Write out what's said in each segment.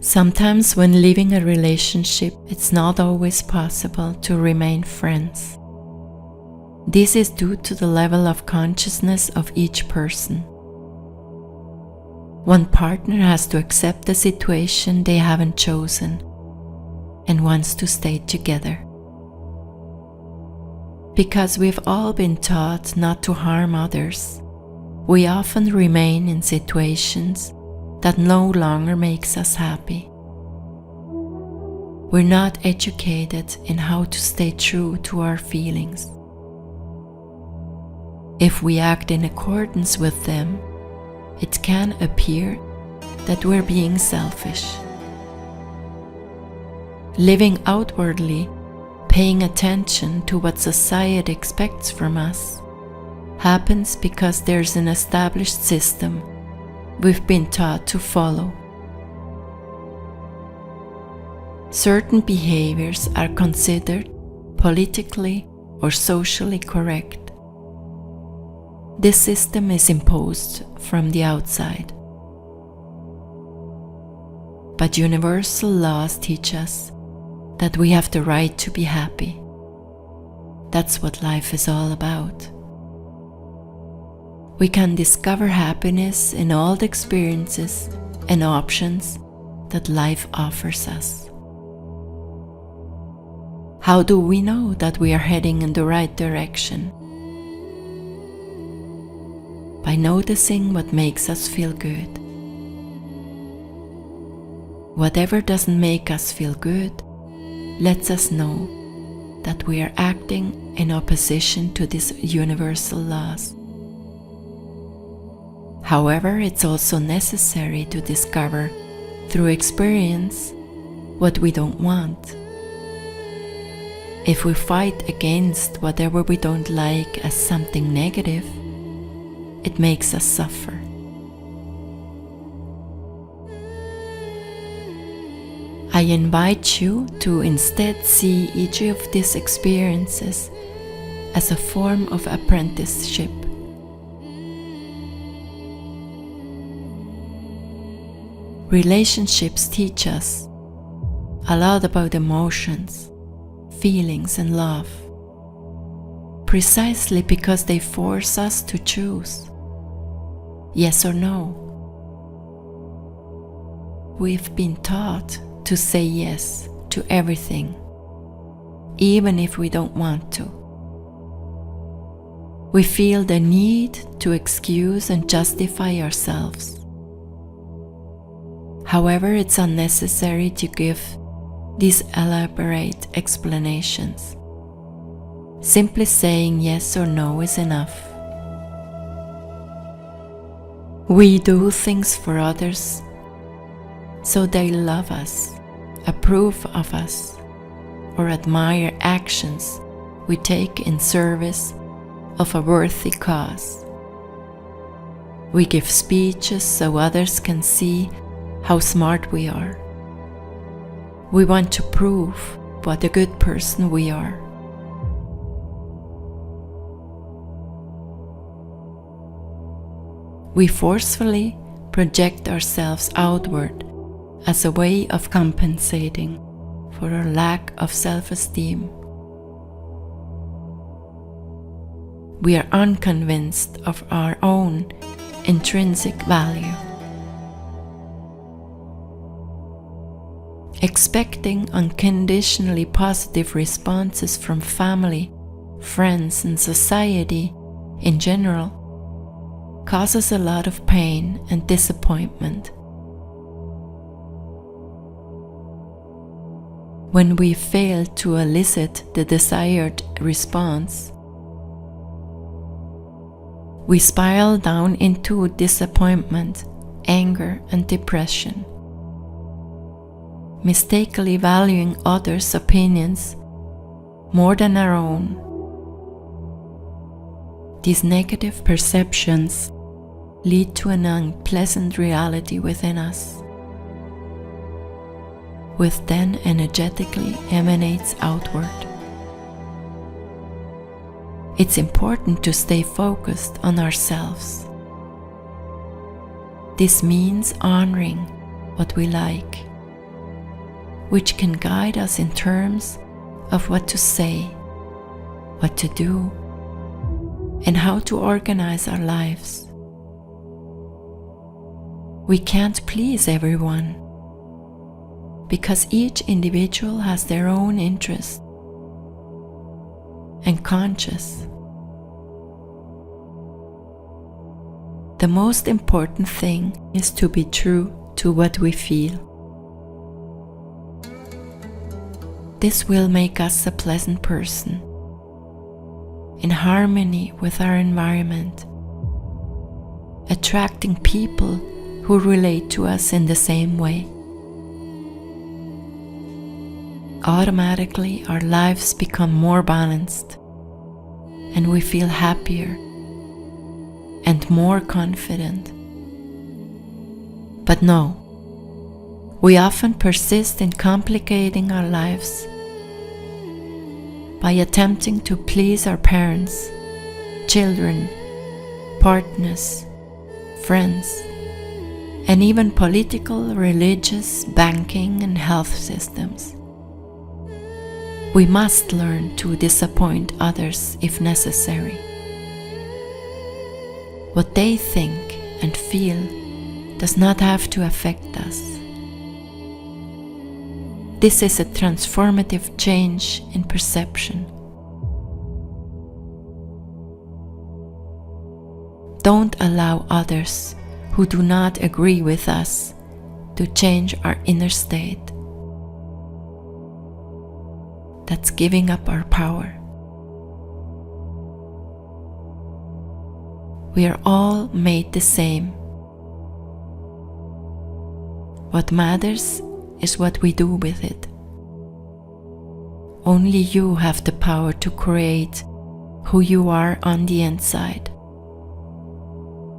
Sometimes when leaving a relationship, it's not always possible to remain friends. This is due to the level of consciousness of each person. One partner has to accept the situation they haven't chosen and wants to stay together. Because we've all been taught not to harm others, we often remain in situations that no longer makes us happy. We're not educated in how to stay true to our feelings. If we act in accordance with them, it can appear that we're being selfish. Living outwardly, paying attention to what society expects from us, happens because there's an established system we've been taught to follow. Certain behaviors are considered politically or socially correct. This system is imposed from the outside. But universal laws teach us that we have the right to be happy. That's what life is all about. We can discover happiness in all the experiences and options that life offers us. How do we know that we are heading in the right direction? By noticing what makes us feel good. Whatever doesn't make us feel good lets us know that we are acting in opposition to these universal laws. However, it's also necessary to discover through experience what we don't want. If we fight against whatever we don't like as something negative, it makes us suffer. I invite you to instead see each of these experiences as a form of apprenticeship. Relationships teach us a lot about emotions, feelings, and love, precisely because they force us to choose yes or no. We've been taught to say yes to everything, even if we don't want to. We feel the need to excuse and justify ourselves. However, it's unnecessary to give these elaborate explanations. Simply saying yes or no is enough. We do things for others so they love us, approve of us, or admire actions we take in service of a worthy cause. We give speeches so others can see how smart we are. We want to prove what a good person we are. We forcefully project ourselves outward as a way of compensating for our lack of self-esteem. We are unconvinced of our own intrinsic value. Expecting unconditionally positive responses from family, friends, and society in general causes a lot of pain and disappointment. When we fail to elicit the desired response, we spiral down into disappointment, anger, and depression, mistakenly valuing others' opinions more than our own. These negative perceptions lead to an unpleasant reality within us, which then energetically emanates outward. It's important to stay focused on ourselves. This means honoring what we like which can guide us in terms of what to say, what to do, and how to organize our lives. We can't please everyone, because each individual has their own interests and conscience. The most important thing is to be true to what we feel. This will make us a pleasant person, in harmony with our environment, attracting people who relate to us in the same way. Automatically, our lives become more balanced, and we feel happier and more confident. But no, we often persist in complicating our lives by attempting to please our parents, children, partners, friends, and even political, religious, banking, and health systems. We must learn to disappoint others if necessary. What they think and feel does not have to affect us. This is a transformative change in perception. Don't allow others who do not agree with us to change our inner state. That's giving up our power. We are all made the same. What matters is what we do with it. Only you have the power to create who you are on the inside,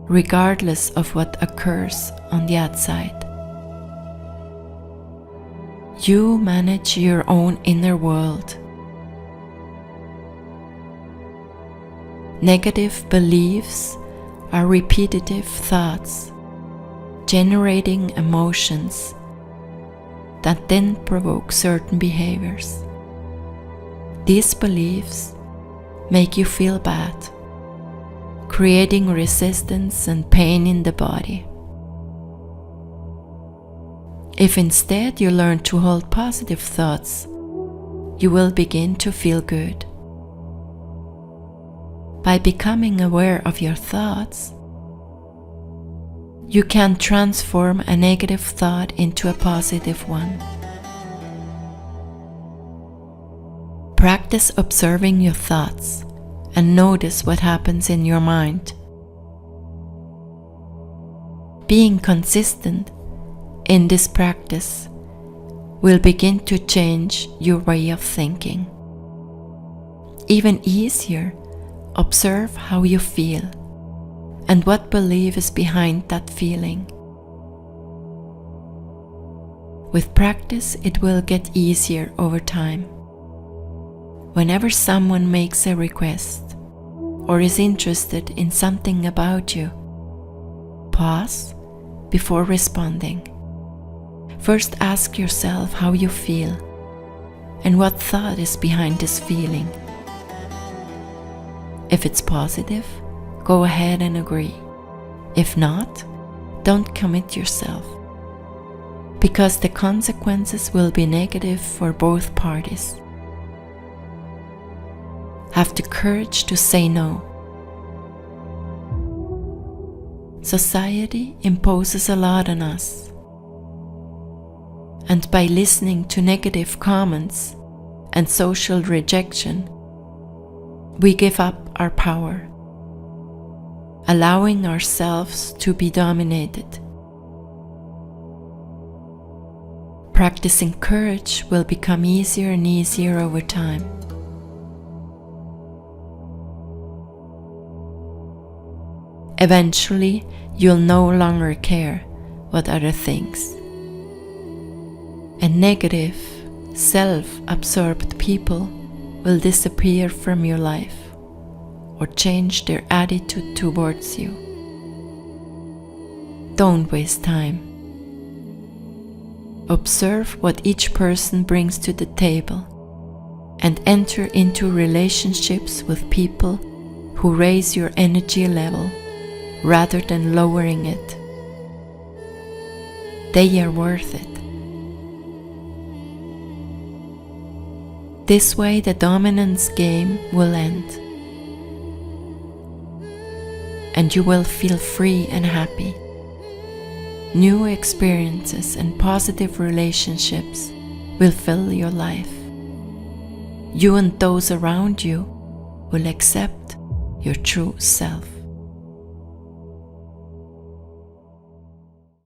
regardless of what occurs on the outside. You manage your own inner world. Negative beliefs are repetitive thoughts, generating emotions that then provoke certain behaviors. These beliefs make you feel bad, creating resistance and pain in the body. If instead you learn to hold positive thoughts, you will begin to feel good. By becoming aware of your thoughts, you can transform a negative thought into a positive one. Practice observing your thoughts and notice what happens in your mind. Being consistent in this practice will begin to change your way of thinking. Even easier, observe how you feel and what belief is behind that feeling. With practice, it will get easier over time. Whenever someone makes a request or is interested in something about you, pause before responding. First, ask yourself how you feel and what thought is behind this feeling. If it's positive, go ahead and agree. If not, don't commit yourself, because the consequences will be negative for both parties. Have the courage to say no. Society imposes a lot on us, and by listening to negative comments and social rejection, we give up our power, allowing ourselves to be dominated. Practicing courage will become easier and easier over time. Eventually, you'll no longer care what others think. And negative, self-absorbed people will disappear from your life or change their attitude towards you. Don't waste time. Observe what each person brings to the table and enter into relationships with people who raise your energy level rather than lowering it. They are worth it. This way the dominance game will end, and you will feel free and happy. New experiences and positive relationships will fill your life. You and those around you will accept your true self.